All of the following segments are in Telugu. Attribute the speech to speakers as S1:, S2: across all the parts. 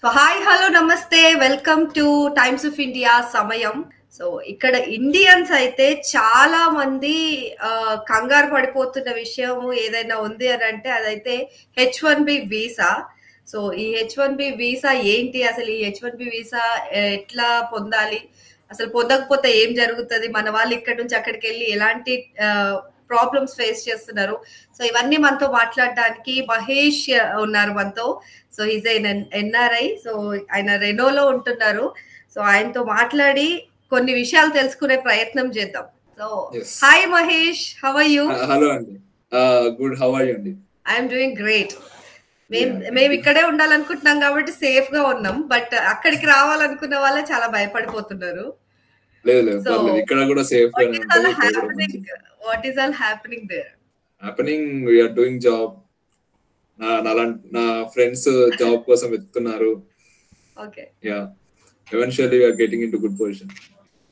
S1: సో హాయ్ హలో నమస్తే welcome two times of India సమయం. సో ఇక్కడ ఇండియన్స్ అయితే చాలా మంది కంగారు పడిపోతున్న విషయం ఏదైనా ఉంది అని అంటే అదైతే H1B వీసా. సో ఈ H1B వీసా ఏంటి, అసలు ఈ H1B వీసా ఎట్లా పొందాలి, అసలు పొందకపోతే ఏం జరుగుతుంది, మన వాళ్ళు ఇక్కడ నుంచి అక్కడికి వెళ్ళి ఎలాంటి ప్రాబ్లమ్స్ ఫేస్ చేస్తున్నారు. సో ఇవన్నీ మనతో మాట్లాడడానికి మహేష్ ఉన్నారు మనతో. So is NRI. సో ఆయన రెనోలో ఉంటున్నారు. సో ఆయనతో మాట్లాడి కొన్ని విషయాలు తెలుసుకునే ప్రయత్నం చేద్దాం. So hi Mahesh, how are you?
S2: Hello అండి, గుడ్, హౌ ఆర్ యూ అండి?
S1: I'm doing great. మేము ఇక్కడే ఉండాలనుకుంటున్నాం కాబట్టి సేఫ్ గా ఉన్నాం, బట్ అక్కడికి రావాలనుకున్న వాళ్ళే చాలా భయపడిపోతున్నారు.
S2: లేదు, ఇక్కడ కూడా సేఫ్ గానే
S1: ఉంటుంది. What is all happening there?
S2: Happening, we are doing job. నా ఫ్రెండ్స్ జాబ్ కోసం వెతుకుతున్నారు.
S1: Okay,
S2: yeah, eventually we are getting into good position.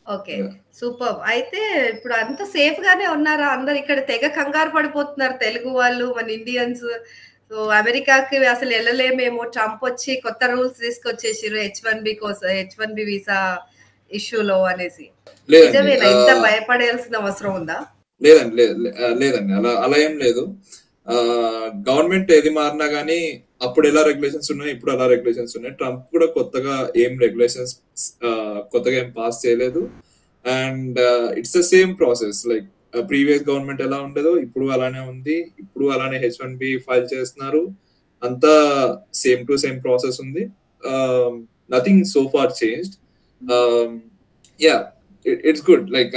S1: Okay, super. అయితే ఇప్పుడు అంత సేఫ్ గానే ఉన్నారా? అందరు ఇక్కడ తెగ కంగారు పడిపోతున్నారు, తెలుగు వాళ్ళు, మన ఇండియన్స్. సో అమెరికాకి అసలు వెళ్ళలేమేమో, ట్రంప్ వచ్చి కొత్త రూల్స్ తీసుకొచ్చేసారు H1B కోసం, H1B వీసా ఇష్యూలో అనేసి. నిజమేనా? ఇంత భయపడాల్సిన అవసరం ఉందా?
S2: లేదండి, అలా ఏం లేదు. గవర్నమెంట్ ఏది మారినా గానీ అప్పుడు ఎలా రెగ్యులేషన్స్ ఉన్నాయి, ఇప్పుడు అలా రెగ్యులేషన్స్ ఉన్నాయి. ట్రంప్ కూడా కొత్తగా ఏం రెగ్యులేషన్స్ కొత్తగా ఏం పాస్ చేయలేదు. And it's the same process. Like previous government ఎలా ఉండేదో ఇప్పుడు అలానే ఉంది. ఇప్పుడు అలానే H1B ఫైల్ చేస్తున్నారు. అంతా సేమ్ టు సేమ్ ప్రాసెస్ ఉంది. Nothing so far changed. Yeah, it's good. Like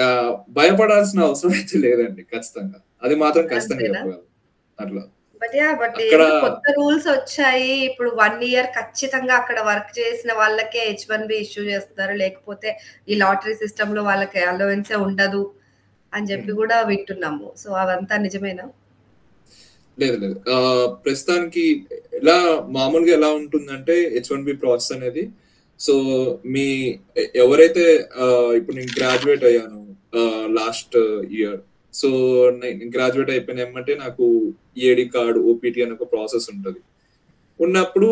S2: భయపడాల్సిన అవసరం అయితే లేదండి, ఖచ్చితంగా. అది మాత్రం ఖచ్చితంగా చెప్పగలను అట్లా.
S1: బట్ కొత్త రూల్స్ వచ్చాయి ఇప్పుడు. 1 year ఖచ్చితంగా అక్కడ వర్క్ చేసిన వాళ్ళకే H1B ఇష్యూ చేస్తున్నారు, లేకపోతే ఈ లాటరీ సిస్టమ్ లో వాళ్ళకి అలవెన్సే ఉండదు అని చెప్పి కూడా వింటున్నాము. సో అవంతా నిజమేనా?
S2: లేదు, ప్రస్తుతానికి ఎలా మామూలుగా ఎలా ఉంటుందంటే H1B ప్రాసెస్ అనేది, సో ఎవరైతే ఇప్పుడు నేను గ్రాడ్యుయేట్ అయ్యాను లాస్ట్ ఇయర్. సో నేను గ్రాడ్యుయేట్ అయిపోయినామంటే నాకు EAD కార్డ్, OPT అనే ఒక ప్రాసెస్ ఉంటుంది. ఉన్నప్పుడు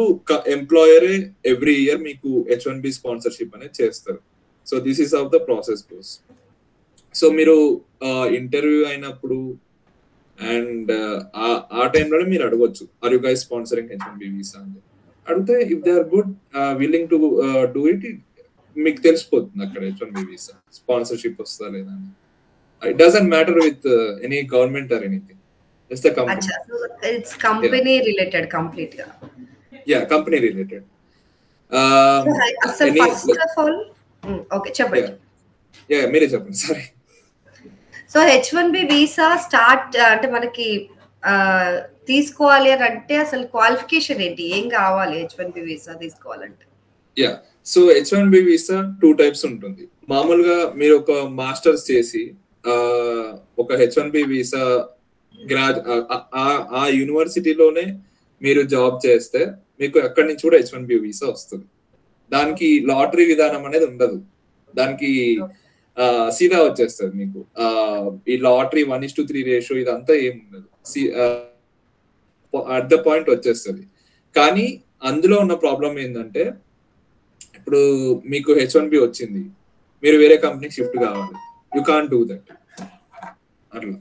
S2: ఎంప్లాయరే ఎవ్రీ ఇయర్ మీకు H1B స్పాన్సర్షిప్ అనేది చేస్తారు. So this is how the process goes. So మీరు ఇంటర్వ్యూ అయినప్పుడు అండ్ ఆ టైంలోనే మీరు అడగొచ్చు, are you guys sponsoring H1B visa అని అడిగితే, if they are good willing to do it, మీకు తెలిసిపోతుంది అక్కడ H1B వీసా స్పాన్సర్షిప్ వస్తుందా లేదా అని. It doesn't matter with any government or anything. Just the company.
S1: It's company related completely.
S2: Yeah, company related.
S1: So first of all, okay, చెప్పండి.
S2: Yeah, మీరే చెప్పండి, sorry.
S1: So H1B visa start అంటే మనకి తీసుకోవాలి అని అంటే అసలు క్వాలిఫికేషన్ ఏంటి, ఏం కావాలి H1B వీసా తీసుకోవాలంటే?
S2: Yeah, so H1B visa 2 types ఉంటుంది. మామూలుగా మీరు ఒక మాస్టర్స్ చేసి ఒక H1B వీసా ఆ యూనివర్సిటీలోనే మీరు జాబ్ చేస్తే మీకు ఎక్కడి నుంచి కూడా H1B వీసా వస్తుంది. దానికి లాటరీ విధానం అనేది ఉండదు. దానికి సీదా వచ్చేస్తుంది మీకు. ఈ లాటరీ 1:3 రేషియో ఇదంతా ఏమి ఉండదు. అట్ ద పాయింట్ వచ్చేస్తుంది. కానీ అందులో ఉన్న ప్రాబ్లం ఏంటంటే, ఇప్పుడు మీకు H1B వచ్చింది, మీరు వేరే కంపెనీకి షిఫ్ట్ కావాలి. యూ కాంట్ డూ దట్ అట్లా.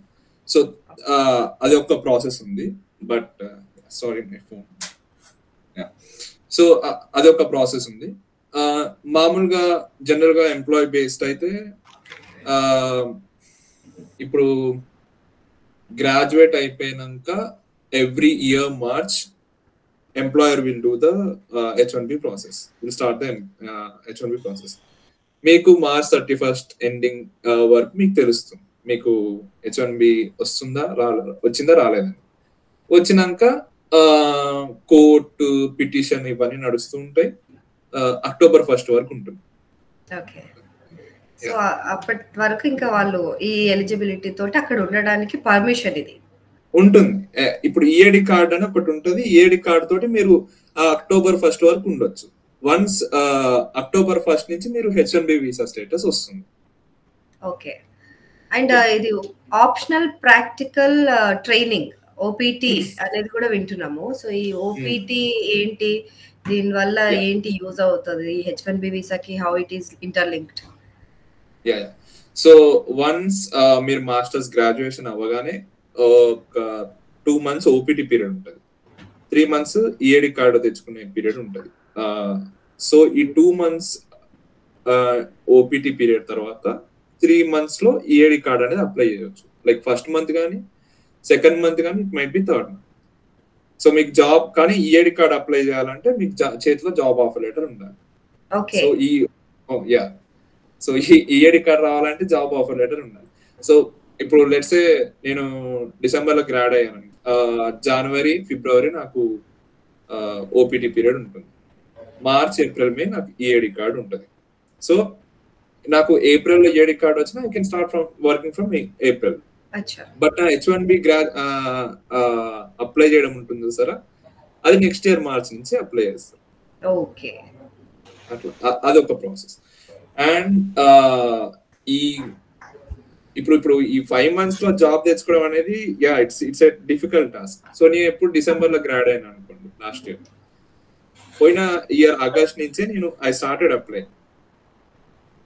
S2: సో అది ఒక ప్రాసెస్ ఉంది. But sorry, my phone. So అది ఒక ప్రాసెస్ ఉంది. మామూలుగా జనరల్ గా ఎంప్లాయ్ బేస్డ్ అయితే ఇప్పుడు గ్రాడ్యుయేట్ అయిపోయినాక every year March employer will do the H1B process, will start the H1B process. మీకు March 31st ఎండింగ్ వరకు మీకు తెలుస్తుంది మీకు H1B వచ్చిందా రాలేదని. వచ్చినాక కోర్టు పిటిషన్ ఇవన్నీ నడుస్తూ ఉంటాయి. October 1st వరకు ఉంటుంది.
S1: ఓకే, సో అప్పటి వరకు ఇంకా వాళ్ళు ఈ ఎలిజిబిలిటీ తోటి అక్కడ ఉండడానికి పర్మిషన్ ఇది
S2: ఉంటుంది. ఇప్పుడు EAD కార్డ్ అని ఒకటి ఉంటుంది. EAD కార్డ్ తోటి మీరు October 1st వరకు ఉండొచ్చు. వన్స్ October 1st నుంచి మీరు H1B వీసా స్టేటస్ వస్తుంది.
S1: ఓకే, అండ్ ఇది ఆప్షనల్ ప్రాక్టికల్ ట్రైనింగ్ ఓపీటీ అనేది కూడా వింటున్నాము. సో ఈ ఓపీటీ ఏంటి, దీని వల్ల ఏంటి యూజ్ అవుతుంది H1B వీసాకి, how it is interlinked?
S2: So once మీరు మాస్టర్స్ గ్రాడ్యుయేషన్ అవ్వగానే ఒక 2 months ఓపీటీ పీరియడ్ ఉంటుంది, 3 months ఈఏడి కార్డు తెచ్చుకునే పీరియడ్ ఉంటుంది. సో ఈ 2 months ఓపీటీ పీరియడ్ తర్వాత 3 months లో ఈఏడి కార్డ్ అనేది అప్లై చేయవచ్చు. లైక్ ఫస్ట్ మంత్ కానీ, సెకండ్ మంత్ కానీ, it might be third month. So మీకు జాబ్ కానీ ఈఏడి కార్డ్ అప్లై చేయాలంటే మీకు చేతిలో జాబ్ ఆఫర్ లెటర్ ఉండాలి. సో సో ఈ ఈఏడి కార్డ్ రావాలంటే జాబ్ ఆఫర్ లెటర్ ఉండాలి. సో ఇప్పుడు లెట్స్ సే నేను డిసెంబర్ లో గ్రాడ్ అయ్యాను, జనవరి, ఫిబ్రవరి నాకు ఓపీటీ పీరియడ్ ఉంటుంది, మార్చ్, ఏప్రిల్, మే నాకు ఈఏడి కార్డ్ ఉంటుంది. సో నాకు ఏప్రిల్ లో ఈఏడి కార్డ్ వచ్చినా I can start from working from April. But నా H1B అప్లై చేయడం ఉంటుంది సార్, అది నెక్స్ట్ ఇయర్ మార్చ్ నుంచి అప్లై చేస్తారు. అట్లా అదొక ప్రాసెస్. అండ్ ఇప్పుడు ఈ 5 months లో జాబ్ తెచ్చుకోవడం అనేది it's a difficult task. So నేను ఎప్పుడు డిసెంబర్ లో గ్రాడ్ అయినా అనుకోండి, లాస్ట్ ఇయర్, పోయిన ఇయర్ ఆగస్ట్ నుంచే నేను I started apply.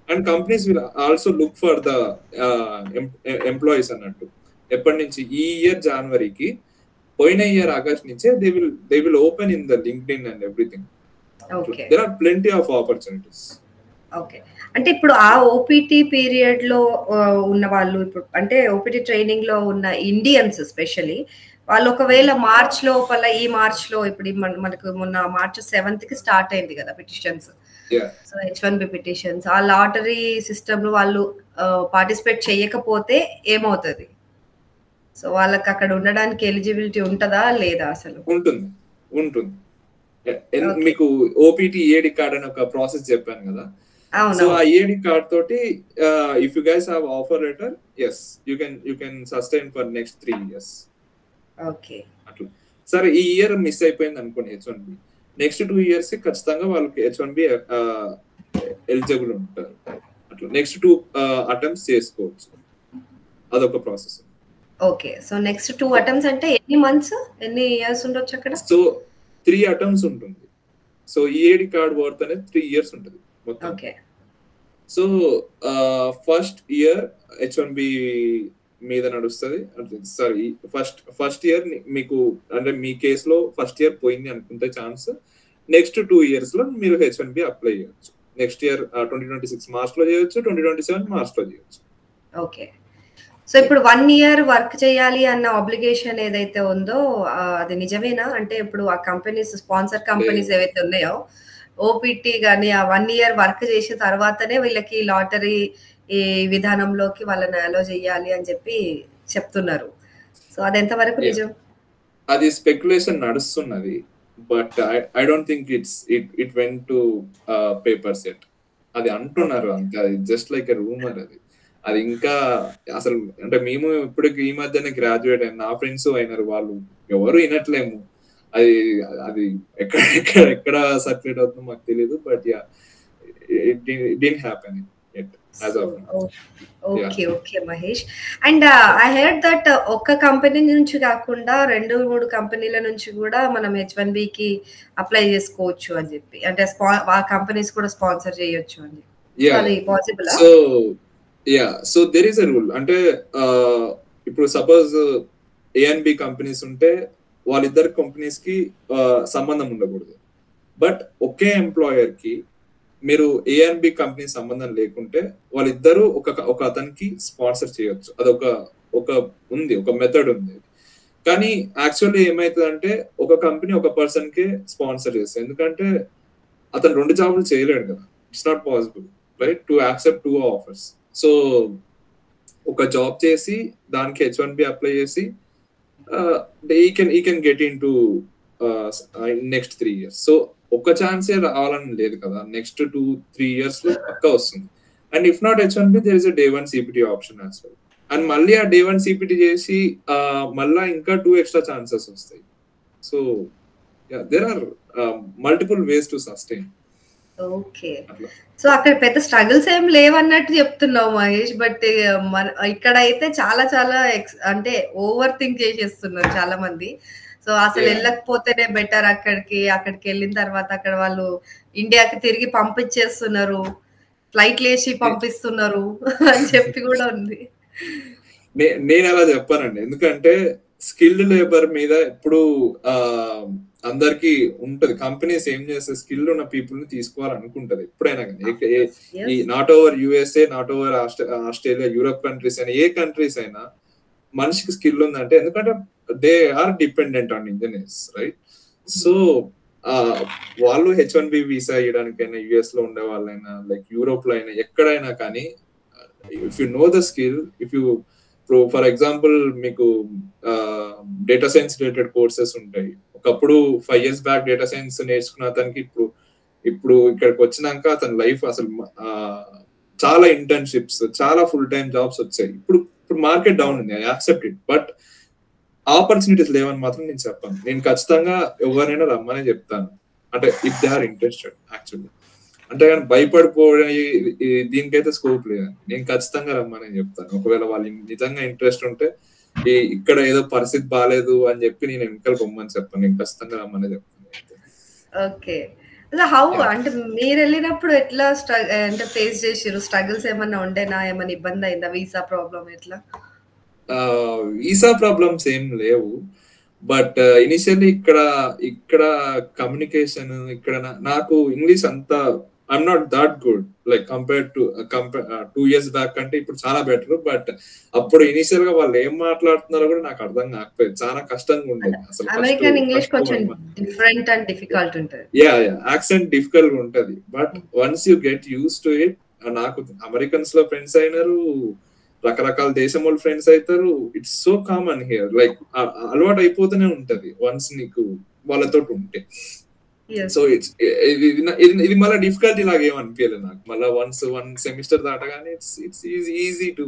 S2: And companies will also look for the employees అన్నట్టు. ఎప్పటి నుంచి? ఈ ఇయర్ జనవరికి, పోయిన ఇయర్ ఆగస్ట్ నుంచే they will open in the LinkedIn and everything. There are plenty of opportunities.
S1: Okay, అంటే ఇప్పుడు ఆ ఓపీటీ పీరియడ్ లో ఉన్న వాళ్ళు, ఇప్పుడు అంటే ఓపీటీ ట్రైనింగ్ లో ఉన్న ఇండియన్స్ స్పెషల్లీ, వాళ్ళు ఒకవేళ మార్చ్ లోపల, ఈ మార్చ్ లో, ఇప్పుడు మనకు మొన్న March 7th కి స్టార్ట్ అయింది కదా పిటిషన్స్, సో H1B పిటిషన్స్, ఆ లాటరీ సిస్టమ్ లో వాళ్ళు పార్టిసిపేట్ చేయకపోతే ఏమవుతుంది? సో వాళ్ళకి అక్కడ ఉండడానికి ఎలిజిబిలిటీ ఉంటుందా లేదా? అసలు
S2: ఉంటుంది. మీకు ఓపీటీ ఈఏడి కార్డ్ అని ఒక ప్రాసెస్ చెప్పాను కదా, సో ఆ ఈఏడి కార్డ్ తోటి if you guys have offer letter, you can sustain for next 3 years.
S1: Okay,
S2: అట్లా. సరే ఈ ఇయర్ మిస్ అయిపోయింది అనుకోండి H1B, నెక్స్ట్ 2 years ఖచ్చితంగా వాళ్ళకి H1B ఎలిజిబుల్ ఉంటారు. అట్లా నెక్స్ట్ 2 attempts చేసుకోవచ్చు. అదొక process.
S1: Okay, so next 2 attempts అంటే ఎన్ని మంత్స్, ఎన్ని ఇయర్స్ ఉండొచ్చు అక్కడ?
S2: సో 3 attempts ఉంటుంది. సో ఈఏడి కార్డ్ వర్త్ అనేది 3 years ఉంటుంది మొత్తం.
S1: Okay,
S2: so first year H1B మీద నడుస్తుంది. సారీ, ఫస్ట్ ఇయర్ మీకు, అంటే మీ కేసులో ఫస్ట్ ఇయర్ పోయింది అనుకుంటే ఛాన్స్, నెక్స్ట్ 2 years లో మీరు H1B అప్లై చేయొచ్చు. నెక్స్ట్ ఇయర్ 2026 మార్చ్ లో చేయొచ్చు, 2027 మార్చ్ లో చేయొచ్చు.
S1: ఓకే, సో ఇప్పుడు 1 year వర్క్ చేయాలి అన్న ఆబ్లిగేషన్ ఏదైతే ఉందో అది నిజమేనా? అంటే ఇప్పుడు ఆ కంపెనీస్, స్పాన్సర్ కంపెనీస్ ఏవైతే ఉన్నాయో, ఓపీటీ గానీ ఆ 1 year వర్క్ చేసిన తర్వాతనే వీళ్ళకి లాటరీ ఈ విధానంలోకి వాళ్ళని అలో చేయాలి అని చెప్పి చెప్తున్నారు. సో అది ఎంతవరకు నిజం?
S2: అది స్పెక్యులేషన్ నడుస్తున్నది, but I don't think it went two papers at. అది అంటున్నారు అంతే, అది జస్ట్ లైక్ ఎ రూమర్. అది ఇంకా అసలు, అంటే మేము ఇప్పటికి ఈ మధ్యనే గ్రాడ్యుయేట్ అయిన నా ఫ్రెండ్స్ అయినారు, వాళ్ళు ఎవరు వినట్లేము. అది ఎక్కడ సర్క్యులేట్ అవుతుందో మాకు తెలియదు, but it didn't happen yet as of now.
S1: Okay Mahesh, and I heard that ఒక్క కంపెనీ నుంచి కాకుండా 2-3 కంపెనీల నుంచి కూడా మనం H1B కి అప్లై చేసుకోవచ్చు అని చెప్పి, అంటే ఆ కంపెనీస్ కూడా స్పాన్సర్ చేయొచ్చు అని చెప్పి, అది possible?
S2: So there is a rule. అంటే ఇప్పుడు suppose A and B companies ఉంటే వాళ్ళిద్దరు కంపెనీస్ కి సంబంధం ఉండకూడదు. బట్ ఒకే ఎంప్లాయర్ కి మీరు A and B కంపెనీ సంబంధం లేకుంటే వాళ్ళిద్దరూ ఒక అతనికి స్పాన్సర్ చేయొచ్చు. అదొక ఒక మెథడ్ ఉంది. కానీ యాక్చువల్లీ ఏమైతుందంటే ఒక కంపెనీ ఒక పర్సన్ కే స్పాన్సర్ చేస్తుంది, ఎందుకంటే అతను 2 జాబులు చేయలేడు కదా. It's not possible, right, to accept 2 offers. So ఒక జాబ్ చేసి దానికి H1B అప్లై చేసి he can get into next 3 years. So ఒక్క ఛాన్సే రావాలని లేదు కదా, నెక్స్ట్ 2-3 years లో పక్కా వస్తుంది. And if not H1B, there is a day 1 CPT option as well. And మళ్ళీ ఆ day 1 CPT చేసి మళ్ళా ఇంకా 2 extra ఛాన్సెస్ వస్తాయి. So there are multiple ways to sustain.
S1: Okay.
S2: అట్లా.
S1: సో, అక్కడ పెద్ద స్ట్రగుల్స్ ఏం లేవన్నట్టు చెప్తున్నావు మహేష్. బట్ మన ఇక్కడైతే చాలా చాలా అంటే ఓవర్ థింక్ చేసేస్తున్నారు చాలా మంది. సో, అసలు
S2: యాహ్!
S1: ఎళ్ళకపోతేనే బెటర్ అక్కడికి. అక్కడికెళ్ళిన తర్వాత అక్కడ వాళ్ళు ఇండియాకి తిరిగి పంపించేస్తున్నారు. ఫ్లైట్‌లేసి
S2: నే
S1: పంపిస్తున్నారు అని చెప్పి గూడా ఉంది.
S2: నేనలా చెప్పానండి. ఎందుకంటే స్కిల్డ్ లేబర్ మీద ఎప్పుడు ఆహ్, అందరికి ఉంటది. కంపెనీస్ ఏం చేస్తాయి, స్కిల్ ఉన్న పీపుల్‌ని తీసుకోవాలనుకుంటది ఎప్పుడైనా గాని.
S1: Of course.
S2: ఈ
S1: yes.
S2: Not over USA, not over Australia, Europe countries అయినా, ఏ కంట్రీస్ అయినా మనిషికి స్కిల్ ఉందంటే, ఎందుకంటే they are dependent on engineers, right? So, ah, వాళ్ళు H-1B వీసా ఇయ్యడానికైనా, యూఎస్‌లో ఉండే వాళ్ళైనా, లైక్ యూరోప్‌లో అయినా, ఎక్కడైనా కానీ, if you know the skill, if you ఇప్పుడు ఫర్ ఎగ్జాంపుల్ మీకు డేటా సైన్స్ రిలేటెడ్ కోర్సెస్ ఉంటాయి. ఒకప్పుడు 5 ఇయర్స్ బ్యాక్ డేటా సైన్స్ నేర్చుకున్న అతనికి ఇప్పుడు ఇప్పుడు ఇక్కడికి వచ్చినాక అతని లైఫ్ అసలు చాలా ఇంటర్న్‌షిప్స్, చాలా ఫుల్ టైమ్ జాబ్స్ వచ్చాయి. ఇప్పుడు ఇప్పుడు మార్కెట్ డౌన్ ఉంది. I accept it. But opportunities లేవని మాత్రం నేను చెప్పను. నేను ఖచ్చితంగా ఎవరినైనా రమ్మనే చెప్తాను. అంటే if they are interested actually. అంతేగాని భయపడిపోయి దీనికైతే స్కోప్ లేదండి. నేను ఖచ్చితంగా రమ్మని చెప్తాను. ఒకవేళ వాళ్ళు నిజంగా ఇంట్రెస్ట్ ఉంటే ఇక్కడ ఏదో పరిస్థితి బాలేదు అని చెప్పి నేను వెనకాల పొమ్మని చెప్పను. నేను ఖచ్చితంగా రమ్మనే చెప్తాను.
S1: ఓకే. అసలు హౌ
S2: యాహ్!
S1: అంటే మీరెళ్ళినప్పుడు ఎట్లా అంటే ఫేస్ చేసిర్రు? స్ట్రగుల్స్ ఏమన్నా ఉండేనా? ఏమన్నా ఇబ్బందయిందా? వీసా ప్రాబ్లమ్ ఎట్లా?
S2: వీసా ప్రాబ్లమ్స్ ఏం లేవు. బట్ ఇనిషియల్లీ ఇక్కడ కమ్యూనికేషన్ ఇక్కడ నాకు ఇంగ్లీష్ అంత I'm not that good like compare 2 years back అంటే ఇప్పుడు చాలా బెటర్. బట్ అప్పుడు ఇనిషియల్ గా వాళ్ళు ఏం మాట్లాడుతున్నారో కూడా నాకు అర్థం కాకపోయేది. చాలా కష్టంగా ఉండేది అసలు ఫస్ట్
S1: అమెరికన్ ఇంగ్లీష్
S2: ఫస్ట్
S1: కొంచెం
S2: 1 మంత్.
S1: డిఫరెంట్ అండ్ డిఫికల్ట్ ఉంటది.
S2: యాక్సెంట్ డిఫికల్ట్ గా ఉంటది. But once you get use to it, నాకు అమెరికన్స్ లో ఫ్రెండ్స్ అయినారు, రకరకాల దేశం వాళ్ళు ఫ్రెండ్స్ అవుతారు. It's so common here. Like అలవాటు అయిపోతూనే ఉంటది వన్స్ నీకు వాళ్ళతో ఉంటే.
S1: యెస్.
S2: సో ఇది మళ్ళీ డిఫికల్టీ లాగా ఏమనిపించలేదు నాకు. మళ్ళీ వన్ సెమిస్టర్ దాటగానే it's easy to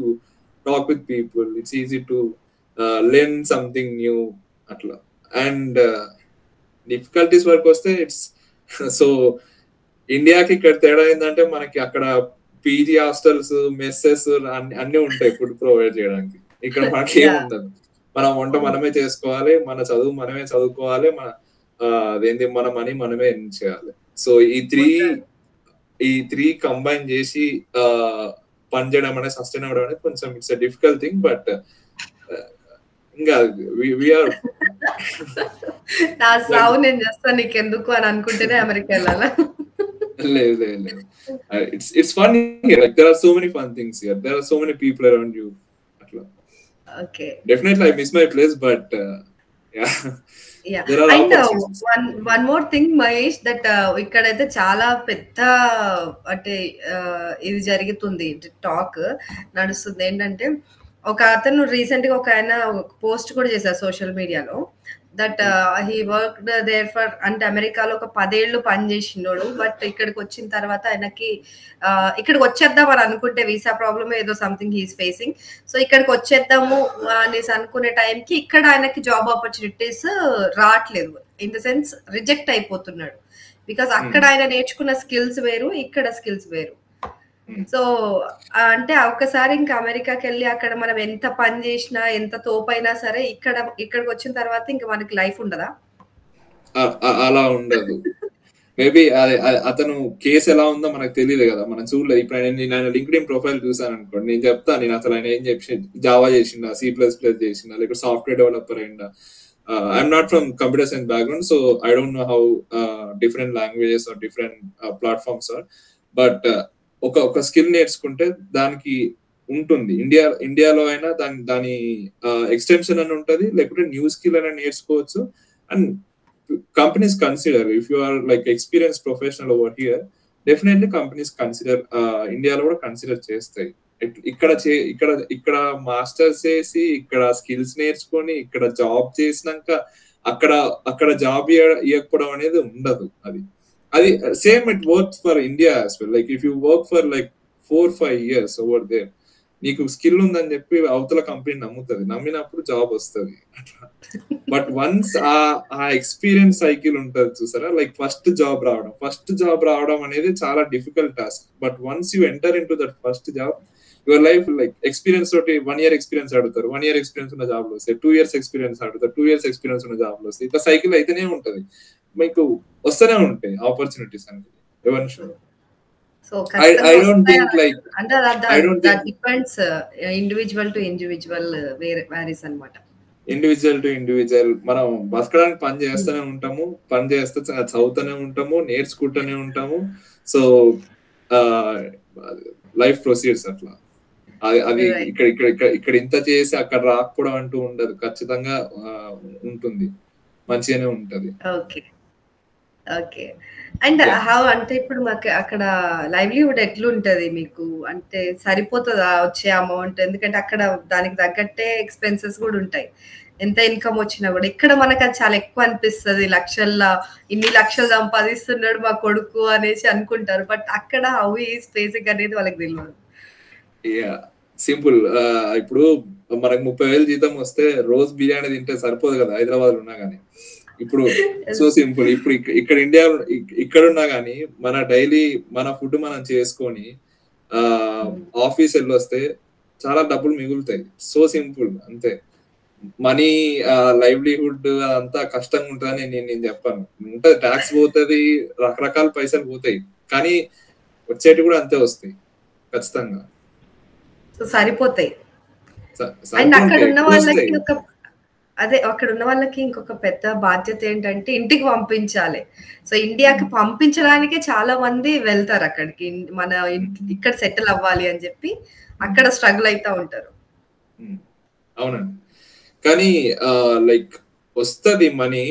S2: talk with people, it's easy to learn something new అట్లా. అండ్ డిఫికల్టీస్ వరకు వస్తే ఇట్స్ సో ఇండియాకి ఇక్కడ తేడా ఏంటంటే మనకి అక్కడ పీజీ హాస్టల్స్, మెస్సెస్ అన్ని ఉంటాయి ఫుడ్ ప్రొవైడ్ చేయడానికి. ఇక్కడ మనకి ఏమి ఉండదు. మన వంట మనమే చేసుకోవాలి, మన చదువు మనమే చదువుకోవాలి, అదేంటి మన మనీ మనమే ఎర్న్ చేయాలి. సో ఈ త్రీ కంబైన్ చేసి పని చేయడం అనేది, సస్టైన్ అవ్వడం అనేది కొంచెం it's a difficult thing. But ఇంకా వీఆర్
S1: నా సావు నేను చేస్తాను నీకెందుకు అని అనుకుంటేనే అమెరికా వెళ్ళాలా?
S2: లేదు. It's fun here. Like there are so many fun things here. There are so many people around you. Atla.
S1: Okay.
S2: Definitely I miss my place, but yeah.
S1: Yeah.
S2: There are
S1: And
S2: opportunities.
S1: one more thing, Mahesh, that ఇక్కడైతే చాలా పెద్ద అంటే ఇది జరుగుతుంది, టాక్ నడుస్తుంది. ఏంటంటే ఒక అతను రీసెంట్ గా ఒక ఆయన పోస్ట్ కూడా చేశారు సోషల్ మీడియాలో, that he work there for అంటే అమెరికాలో ఒక 10 ఏళ్ళు పనిచేసినోడు. బట్ ఇక్కడికి వచ్చిన తర్వాత ఆయనకి ఇక్కడికి వచ్చేద్దాం అని అనుకుంటే వీసా ప్రాబ్లమ్ ఏదో సంథింగ్ హీస్ ఫేసింగ్. సో ఇక్కడికి వచ్చేద్దాము అనేసి అనుకునే టైంకి ఇక్కడ ఆయనకి జాబ్ ఆపర్చునిటీస్ రావట్లేదు. ఇన్ ద సెన్స్ రిజెక్ట్ అయిపోతున్నాడు. బికాస్ అక్కడ ఆయన నేర్చుకున్న స్కిల్స్ వేరు, ఇక్కడ స్కిల్స్ వేరు. సో అంటే ఒక్కసారి ఇంకా అమెరికాకి వెళ్ళి అక్కడ మనం ఎంత పని చేసినా, ఎంత తోపైనా సరే ఇక్కడికి వచ్చిన తర్వాత ఇంకా మనకి లైఫ్ ఉండదా?
S2: అలా ఉండదు. మేబీ అతను కేసు ఎలా ఉందో మనకు తెలియదు కదా, మనం చూడలేదు. ఇప్పుడు నేను లింక్డ్ఇన్ ప్రొఫైల్ చూసాను అనుకోండి, నేను చెప్తాను నేను అసలు ఆయన ఏం చెప్పి జావా చేసిండా, C++ చేసిండా, లేకపోతే సాఫ్ట్వేర్ డెవలపర్ అయిందా. I'm not from computer science background, so I don't know how different languages are different platforms are. But ఒక స్కిల్ నేర్చుకుంటే దానికి ఉంటుంది. ఇండియాలో అయినా దాని ఎక్స్టెన్షన్ అని ఉంటుంది, లేకపోతే న్యూ స్కిల్ అయినా నేర్చుకోవచ్చు. And companies consider, if you are like experienced professional over here, definitely companies consider, ఇండియాలో కూడా కన్సిడర్ చేస్తాయి. ఇక్కడ మాస్టర్స్ చేసి ఇక్కడ స్కిల్స్ నేర్చుకొని ఇక్కడ జాబ్ చేసినాక అక్కడ జాబ్ ఇవ్వకపోవడం అనేది ఉండదు. అది same it works for India as well. Like if you work for like 4-5 years over there, నీకు స్కిల్ ఉందని చెప్పి అవతల కంపెనీ నమ్ముతుంది, నమ్మినప్పుడు జాబ్ వస్తుంది అట్లా. బట్ వన్స్ ఆ ఎక్స్పీరియన్స్ సైకిల్ ఉంటుంది చూసారా, లైక్ ఫస్ట్ జాబ్ రావడం అనేది చాలా difficult task. But once you enter in to that first job, your life like experience తోటి 1 year ఎక్స్పీరియన్స్ అడుగుతారు, 1 year ఎక్స్పీరియన్స్ ఉన్న జాబ్లు వస్తాయి, 2 years ఎక్స్పీరియన్స్ అడుగుతారు, 2 years ఎక్స్పీరియన్స్ ఉన్న జాబ్లు వస్తాయి. ఇట్లా సైకిల్ అయితేనే ఉంటది, మీకు వస్తూనే ఉంటాయి ఆపర్చునిటీస్ అనేది. ఎవరి
S1: so
S2: I don't think like
S1: అంటే
S2: I don't think
S1: depends individual to individual varies అన్నమాట.
S2: ఇండివిజువల్ టు ఇండివిజువల్ మనం బతకడానికి పని చేస్తూనే ఉంటాము, పని చేస్తే చదువుతూనే ఉంటాము, నేర్చుకుంటూనే ఉంటాము. సో లైఫ్ ప్రొసీడ్స్ అట్లా. అది ఇక్కడ ఇంత చేసి అక్కడ రాకపోవడం అంటూ ఉండదు, ఖచ్చితంగా ఉంటుంది, మంచిగానే ఉంటది.
S1: Okay okay. అండ్ హౌ అంటే ఇప్పుడు మాకు అక్కడ లైవ్లీహుడ్ ఎట్లుంటది మీకు, అంటే సరిపోతుందా వచ్చే అమౌంట్? ఎందుకంటే అక్కడ దానికి తగ్గట్టే ఎక్స్పెన్సెస్ కూడా ఉంటాయి, ఎంత ఇన్కమ్ వచ్చినా కూడా. ఇక్కడ మనకు అది చాలా ఎక్కువ అనిపిస్తుంది, ఇన్ని లక్షలు సంపాదిస్తున్నాడు మా కొడుకు అనేసి అనుకుంటారు. బట్ అక్కడ హౌ ఈస్ బేసిక్ అనేది వాళ్ళకి తెలియదు.
S2: సింపుల్. ఇప్పుడు మనకు 30,000 జీతం వస్తే రోజు బిర్యానీ తింటే సరిపోదు కదా హైదరాబాద్ లో ఉన్నా గానీ. ఇప్పుడు సో సింపుల్, ఇప్పుడు ఇక్కడ ఇండియా ఇక్కడ ఉన్నా గానీ మన డైలీ మన ఫుడ్ మనం చేసుకొని ఆఫీస్ వెళ్ళి వస్తే చాలా డబ్బులు మిగులుతాయి. సో సింపుల్ అంతే. మనీ లైవ్లీహుడ్ అదంతా కష్టంగా ఉంటుందని నేను చెప్పాను. ఉంటది, ట్యాక్స్ పోతుంది, రకరకాల పైసలు పోతాయి, కానీ వచ్చేటి కూడా అంతే వస్తాయి ఖచ్చితంగా,
S1: సరిపోతాయి. అండ్ అక్కడ ఉన్న వాళ్ళకి ఇంకొక పెద్ద బాధ్యత ఏంటంటే ఇంటికి పంపించాలి. సో ఇండియాకి పంపించడానికే చాలా మంది వెళ్తారు అక్కడికి, మన ఇక్కడ సెటిల్ అవ్వాలి అని చెప్పి అక్కడ స్ట్రగుల్ అవుతా ఉంటారు.
S2: అవునండి, కానీ లైక్ వస్తుంది మనీ.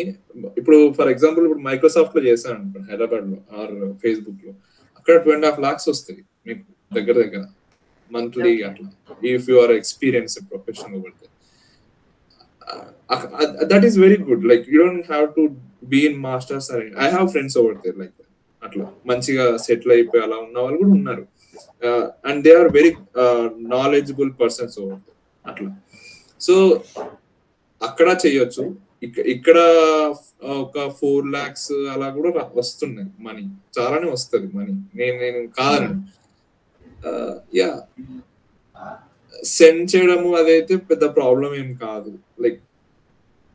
S2: ఇప్పుడు ఫర్ ఎగ్జాంపుల్ ఇప్పుడు మైక్రోసాఫ్ట్ లో చేశాను అనుకోండి, హైదరాబాద్ లో ఆర్ ఫేస్బుక్ లో, అక్కడ 2.5 lakhs వస్తుంది మీకు దగ్గర మంత్లీ అట్లా, if you are experience professional over there. That is very good. Like you don't have to be in masters. I have friends over there like that. అట్లా మంచిగా సెటిల్ అయిపోయి అలా ఉన్న వాళ్ళు కూడా ఉన్నారు. And they are very knowledgeable persons over there అట్లా. సో అక్కడ చెయ్యొచ్చు. ఇక్కడ ఒక 4 lakhs అలా కూడా వస్తున్నాయి మనీ, చాలానే వస్తుంది మనీ, నేను కాదను. యా, సెండ్ చేయడము అదైతే పెద్ద ప్రాబ్లం ఏం కాదు, like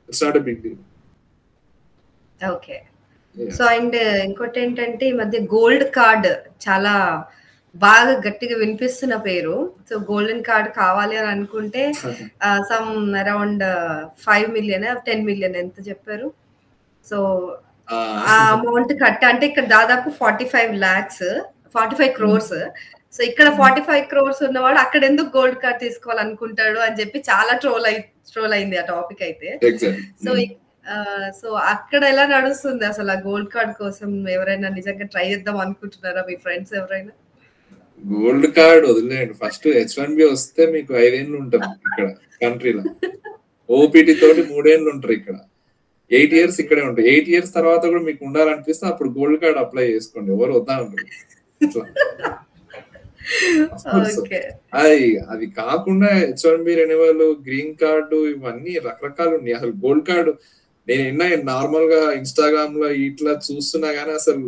S2: it's not a big deal.
S1: Okay. So and ఇంకోటి ఏంటంటే ఈ మధ్య గోల్డ్ కార్డ్ చాలా బాగా గట్టిగా వినిపిస్తున్న పేరు. సో గోల్డెన్ కార్డ్ కావాలి అని అనుకుంటే సమ్ అరౌండ్ 5 million 10 million ఎంత చెప్పారు? సో ఆ అమౌంట్ అంటే ఇక్కడ దాదాపు 45 crores. సో ఇక్కడ 45 crores ఉన్నవాడు అక్కడ ఎందుకు గోల్డ్ కార్డ్ తీసుకోవాలనుకుంటాడు అని చెప్పి చాలా ట్రోల్ అయింది ఆ టాపిక్ అయితే. సో అక్కడ ఎలా నడుస్తుంది అసలు ఆ గోల్డ్ కార్డ్ కోసం? ఎవరైనా నిజంగా ట్రై చేద్దాం అనుకుంటున్నారా మీ ఫ్రెండ్స్ ఎవరైనా?
S2: గోల్డ్ కార్డ్ వదిలేయండి, ఫస్ట్ H1B వస్తే మీకు 5 years ఉంటాం ఇక్కడ కంట్రీలో. ఓపీటీ తోటి 3 years ఉంటారు ఇక్కడ, 8 years ఇక్కడే ఉంటాయి. 8 years తర్వాత కూడా మీకు ఉండాలనిపిస్తే అప్పుడు గోల్డ్ కార్డ్ అప్లై చేసుకోండి, ఎవరు వద్దా ఉంటారు. అది కాకుండా H1B రెన్యువల్, గ్రీన్ కార్డు, ఇవన్నీ రకరకాలు ఉన్నాయి. అసలు గోల్డ్ కార్డు నేను నార్మల్ గా ఇన్స్టాగ్రామ్ లో ఇట్లా చూస్తున్నా గానీ అసలు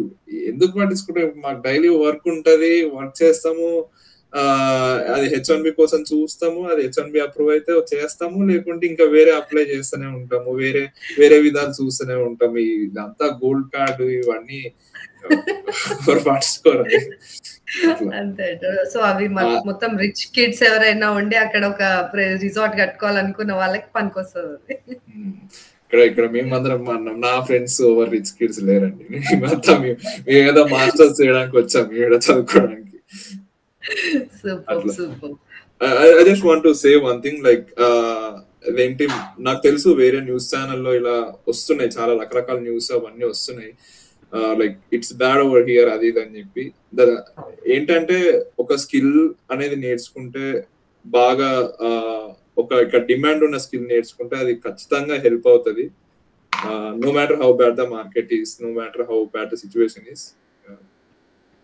S2: ఎందుకు పట్టించుకుంటే, మాకు డైలీ వర్క్ ఉంటది, వర్క్ చేస్తాము, అది H1B కోసం చూస్తాము, అది H1B అప్రూవ్ అయితే చేస్తాము, లేకుంటే ఇంకా వేరే అప్లై చేస్తూనే ఉంటాము, వేరే విధాలు చూస్తూనే ఉంటాము. ఇదంతా గోల్డ్ కార్డు ఇవన్నీ పట్టించుకోరు.
S1: అంతే. సో అవి మొత్తం రిచ్ కిడ్స్ ఎవరైనా ఉండి అక్కడ ఒక రిసార్ట్ కట్టుకోవాలనుకున్న వాళ్ళకి పనికొస్తుంది.
S2: ఇక్కడ మేమందరం నా ఫ్రెండ్స్ ఓవర్ రిచ్ కిడ్స్ లేరండి, మేమంతా మేము ఏదో మాస్టర్స్ చేయడానికి వచ్చాం, ఇక్కడ చదువుకోవడానికి. I just want to say one thing, like అదేంటి నాకు తెలుసు వేరే న్యూస్ ఛానల్లో ఇలా వస్తున్నాయి, చాలా రకరకాల న్యూస్ అవన్నీ వస్తున్నాయి, like it's bad over here అది ఇది అని చెప్పి. ఏంటంటే ఒక స్కిల్ అనేది నేర్చుకుంటే బాగా ఇక్కడ డిమాండ్ ఉన్న స్కిల్ నేర్చుకుంటే అది ఖచ్చితంగా హెల్ప్ అవుతుంది. No matter how bad the market is, no matter how bad the situation is,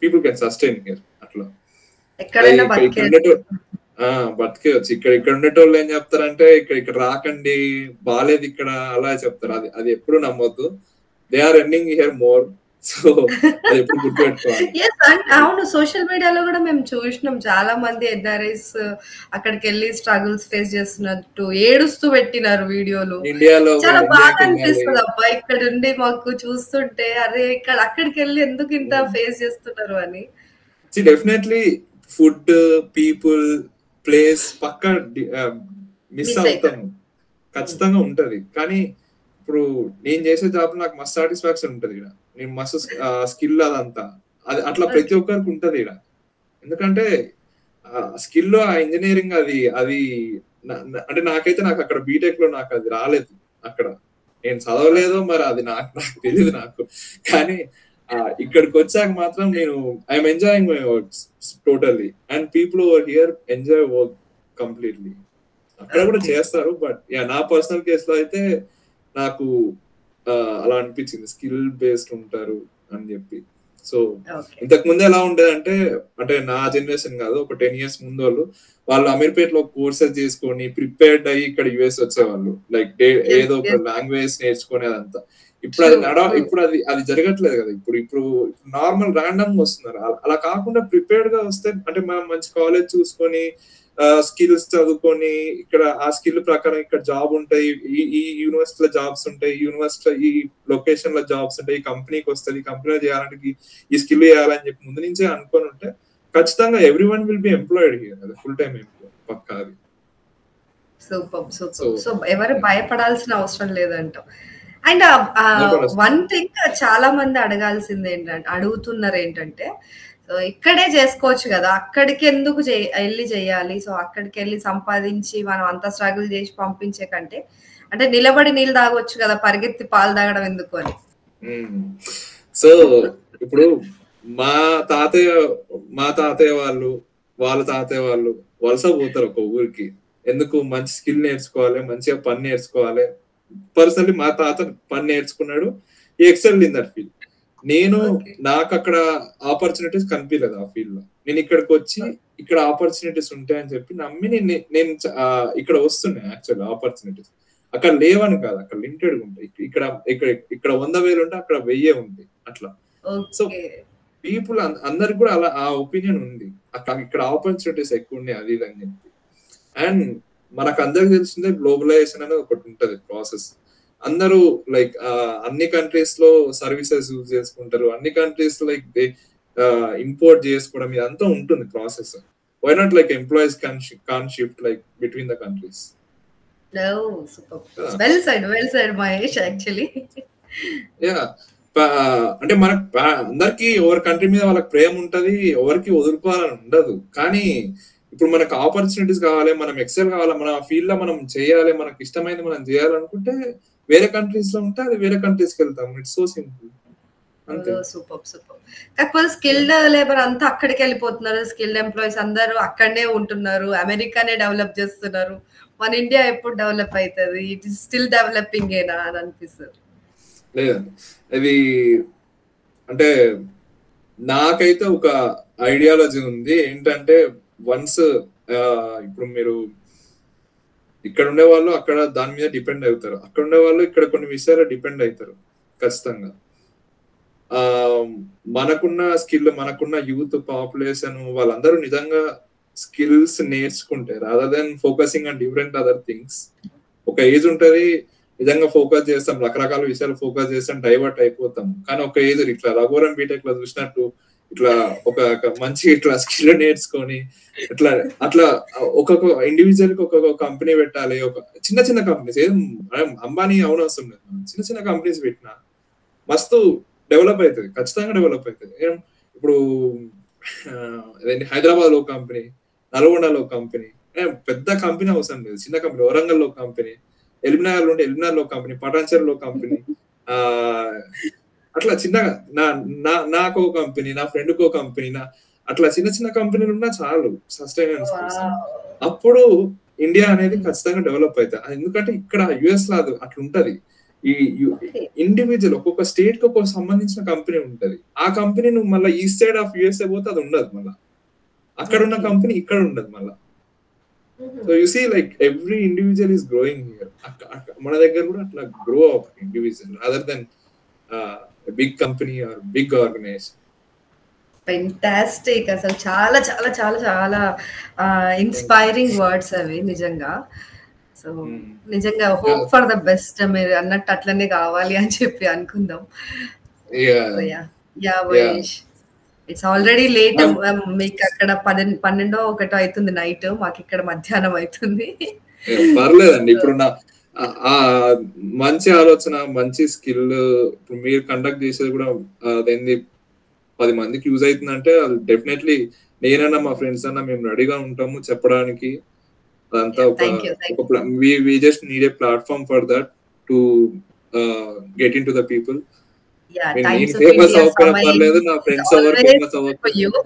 S2: people can sustain here. అట్లా బతికేయచ్చు. ఇక్కడ ఉండేటోళ్ళు ఏం చెప్తారంటే ఇక్కడ రాకండి, బాలేదు ఇక్కడ, అలా చెప్తారు. అది ఎప్పుడు నమ్మొద్దు. They are earning here more. So అది ఎప్పుడు గుర్తుపెట్టుకోవాలి.
S1: అవును, సోషల్ మీడియాలో కూడా మేము చూసినాం చాలా మంది ఎన్ఆర్ఐస్ అక్కడికి వెళ్ళి స్ట్రగుల్స్ ఫేస్ చేస్తున్నట్టు ఏడుస్తూ పెట్టినారు వీడియోలు.
S2: ఇండియాలో
S1: చాలా బాగా అనిపిస్తుంది అబ్బా ఇక్కడ ఉండి మాకు చూస్తుంటే, అరే ఇక్కడ అక్కడికి వెళ్ళి ఎందుకు ఇంత ఫేస్ చేస్తున్నారు అని.
S2: డెఫినెట్లీ ఫుడ్, పీపుల్, ప్లేస్ పక్కా మిస్ అవుతాము, ఖచ్చితంగా ఉంటది. కానీ ఇప్పుడు నేను చేసే జాబ్ నాకు మస్తు సాటిస్ఫాక్షన్ ఉంటది ఇక్కడ. నేను మస్తు స్కిల్ అదంతా అది అట్లా ప్రతి ఒక్కరికి ఉంటది ఇక్కడ. ఎందుకంటే స్కిల్, ఆ ఇంజనీరింగ్ అది అంటే నాకు అక్కడ బీటెక్ లో నాకు అది రాలేదు. అక్కడ నేను చదవలేదో మరి అది నాకు తెలియదు నాకు. కానీ ఇక్కడికి వచ్చాక మాత్రం నేను I'm enjoying my works totally, and people over here enjoy work completely. అక్కడ కూడా చేస్తారు, బట్ నా పర్సనల్ కేస్ లో అయితే నాకు అలా అనిపించింది, స్కిల్ బేస్డ్ ఉంటారు అని చెప్పి. సో ఇంతకు ముందు ఎలా ఉండేదంటే, అంటే నా జనరేషన్ కాదు, ఒక 10 years ముందు వాళ్ళు అమీర్పేటలో కోర్సెస్ చేసుకొని ప్రిపేర్డ్ అయ్యి ఇక్కడ యుఎస్ వచ్చేవాళ్ళు, లైక్ ఏదో ఒక లాంగ్వేజ్ నేర్చుకునేదంతా. ఇప్పుడు అది జరగట్లేదు కదా. ఇప్పుడు నార్మల్ ర్యాండమ్ వస్తున్నారు. అలా కాకుండా ప్రిపేర్డ్ గా వస్తే, అంటే మనం మంచి కాలేజ్ చూసుకొని స్కిల్స్ చదువుకొని ఇక్కడ ఆ స్కిల్ ప్రకారం ఇక్కడ జాబ్ ఉంటాయి, ఈ యూనివర్సిటీలో జాబ్స్ ఉంటాయి, ఈ లొకేషన్ లో జాబ్స్ ఉంటాయి, ఈ కంపెనీకి వస్తుంది, ఈ కంపెనీలో చేయాలంటే ఈ స్కిల్ చేయాలని చెప్పి ముందు నుంచే అనుకొని ఉంటే ఖచ్చితంగా everyone will be employed here, full time employee పక్కా. అది
S1: సూపర్. సో ఎవరు భయపడాల్సిన అవసరం లేదంట. అండ్ వన్ థింగ్ చాలా మంది అడుగుతున్నారు ఏంటంటే, ఇక్కడే చేసుకోవచ్చు కదా, అక్కడికి ఎందుకు వెళ్ళి చేయాలి, సో అక్కడికి వెళ్ళి సంపాదించి మనం అంత స్ట్రగుల్ చేసి పంపించే కంటే అంటే నిలబడి నీళ్ళు తాగొచ్చు కదా, పరిగెత్తి పాలు తాగడం ఎందుకు అని.
S2: సో ఇప్పుడు మా తాతయ్య వాళ్ళు, వాళ్ళ తాతయ్య వాళ్ళు వలస పోతారు ఒక ఊరికి. ఎందుకు? మంచి స్కిల్ నేర్చుకోవాలి, మంచిగా పని నేర్చుకోవాలి. పర్సనల్లీ మా తాత పని నేర్చుకున్నాడు, ఎక్సెల్ ఇన్ దట్ ఫీల్డ్. నాకు అక్కడ ఆపర్చునిటీస్ కనిపించలేదు ఆ ఫీల్డ్ లో. నేను ఇక్కడికి వచ్చి ఇక్కడ ఆపర్చునిటీస్ ఉంటాయని చెప్పి నమ్మి నేను ఇక్కడ వస్తున్నాయి. యాక్చువల్ ఆపర్చునిటీస్ అక్కడ లేవని కాదు, అక్కడ లిమిటెడ్ ఉంటాయి. ఇక్కడ 100,000 ఉంటే అక్కడ 1000 ఉంటాయి అట్లా. సో పీపుల్ అందరికి కూడా అలా ఆ ఒపీనియన్ ఉంది, ఇక్కడ ఆపర్చునిటీస్ ఎక్కువ ఉన్నాయి అది ఇది అని చెప్పి. అండ్ మనకు అందరికి తెలిసిందే గ్లోబలైజేషన్ అనేది ఒకటి ఉంటది ప్రాసెస్. అందరూ లైక్ అన్ని కంట్రీస్ లో సర్వీసెస్ యూజ్ చేసుకుంటారు, అన్ని కంట్రీస్ లైక్ ఇంపోర్ట్ చేసుకోవడం, ఇదంతా ఉంటుంది process. Why not like employees can shift like between the countries? అంటే మనకు అందరికి ఎవరి కంట్రీ మీద వాళ్ళకి ప్రేమ ఉంటది, ఎవరికి వదులుకోవాలని ఉండదు. కానీ ఇప్పుడు మనకు ఆపర్చునిటీస్ కావాలి, మనం ఎక్సెల్ కావాలి, మన ఫీల్డ్ లో మనం చేయాలి, మనకు ఇష్టమైనది మనం చేయాలనుకుంటే వేరే కంట్రీస్ లో ఉంటే అది వేరే కంట్రీస్ కి వెళ్తాం. It's so simple.
S1: సూపర్. కాకపోతే స్కిల్డ్ లేబర్ అంతా అక్కడికి వెళ్ళిపోతున్నారు, స్కిల్డ్ ఎంప్లాయీస్ అందరూ అక్కడనే ఉంటున్నారు, అమెరికానే డెవలప్ చేస్తున్నారు. మన ఇండియా ఎప్పుడు డెవలప్ అవుతుంది? ఇట్ ఇస్ స్టిల్ డెవలపింగ్ ఏనా అని అనిపిస్తుంది.
S2: లేదండి, ఇది అంటే నాకైతే ఒక ఐడియాలజీ ఉంది ఏంటంటే, వన్స్ ఇప్పుడు మీరు ఇక్కడ ఉండే వాళ్ళు అక్కడ దాని మీద డిపెండ్ అవుతారు, అక్కడ ఉండే వాళ్ళు ఇక్కడ కొన్ని విషయాలు డిపెండ్ అవుతారు ఖచ్చితంగా. మనకున్న స్కిల్, మనకున్న యూత్ పాపులేషన్ వాళ్ళందరూ నిజంగా స్కిల్స్ నేర్చుకుంటే rather than focusing on different other things. ఒక ఏజ్ ఉంటది నిజంగా ఫోకస్ చేస్తాం, రకరకాల విషయాలు ఫోకస్ చేస్తాం, డైవర్ట్ అయిపోతాం. కానీ ఒక ఏజ్ ఇట్లా రఘువరన్ బీటెక్ లో చూసినట్టు ఇట్లా ఒక మంచి ఇట్లా స్కిల్ నేర్చుకొని అట్లా ఒక్కొక్క ఇండివిజువల్ కి ఒక్కొక్క కంపెనీ పెట్టాలి. ఒక చిన్న కంపెనీస్, ఏం అంబానీ అవనవసరం లేదు, చిన్న కంపెనీస్ పెట్టినా మస్తు డెవలప్ అవుతుంది, ఖచ్చితంగా డెవలప్ అవుతుంది. ఇప్పుడు హైదరాబాద్ లో కంపెనీ, నల్గొండలో కంపెనీ, పెద్ద కంపెనీ అవసరం లేదు, చిన్న కంపెనీ. వరంగల్ లో కంపెనీ, ఎలిమినార్ ఉంటే ఎలిమినార్ లో కంపెనీ, పటాన్చెరు లో కంపెనీ, అట్లా చిన్నగా నాకో కంపెనీ, నా ఫ్రెండ్ కో కంపెనీ, అట్లా చిన్న కంపెనీలు ఉన్నా చాలు సస్టైనెన్స్ కోసం. అప్పుడు ఇండియా అనేది ఖచ్చితంగా డెవలప్ అవుతుంది. ఎందుకంటే ఇక్కడ యుఎస్ లో అట్లా ఉంటది. ఈ ఇండివిజువల్ ఒక్కొక్క స్టేట్ కి ఒక్కొక్క సంబంధించిన కంపెనీ ఉంటది. ఆ కంపెనీ నువ్వు మళ్ళీ ఈస్ట్ సైడ్ ఆఫ్ యుఎస్ఏ పోతే అది ఉండదు, మళ్ళీ అక్కడ ఉన్న కంపెనీ ఇక్కడ ఉండదు మళ్ళా. So you see like every individual is growing here. మన దగ్గర కూడా అట్లా గ్రో అవ్వాలి individual other than big company or big organization.
S1: Fantastic. అసలు చాలా చాలా చాలా చాలా ఇన్స్పైరింగ్ వర్డ్స్ అవి నిజంగా. సో నిజంగా హోప్ ఫర్ ద బెస్ట్ మీరు అన్నట్టు అట్లనే కావాలి అని చెప్పి అనుకుందాం. Mahesh, it's already late. మీకు అక్కడ 12-1 అవుతుంది నైట్, మాకు ఇక్కడ మధ్యాహ్నం అవుతుంది.
S2: పర్లేదండి. ఇప్పుడు మంచి ఆలోచన, మంచి స్కిల్ ఇప్పుడు మీరు కండక్ట్ చేసేది కూడా అదేంది 10 మందికి యూజ్ అవుతుందంటే డెఫినెట్లీ నేనన్నా మా ఫ్రెండ్స్ అన్నా మేము రెడీగా ఉంటాము చెప్పడానికి. అదంతా we just need a platform for that to get into the people.
S1: Times of
S2: famous
S1: India
S2: పర్లేదు, నా ఫ్రెండ్స్ ఎవరు ఫేమస్ అవ్వకపోయినా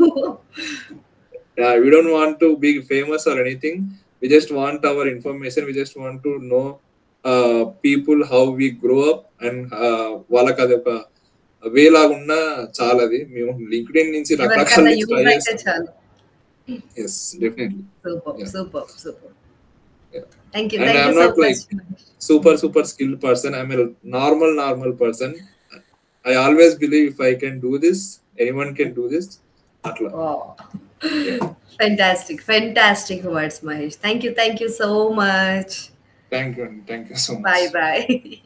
S2: we don't want to be famous or anything. We just want our information. We just want to know people how we grow up and వాళ్ళకి అది ఒక వే లాగా ఉన్నా చాలది. మేము లింక్డ్ఇన్ నుంచి రకరకాల ట్రై చేస్తాం. Yes, definitely.
S1: Super. Thank you.
S2: And
S1: Thank
S2: I'm
S1: you so
S2: not like
S1: much.
S2: super skilled person. I'm a normal person. I always believe if I can do this, anyone can do this. Atla.
S1: Wow. Fantastic words, Mahesh. Thank you so much.
S2: Thank you so much.
S1: Bye.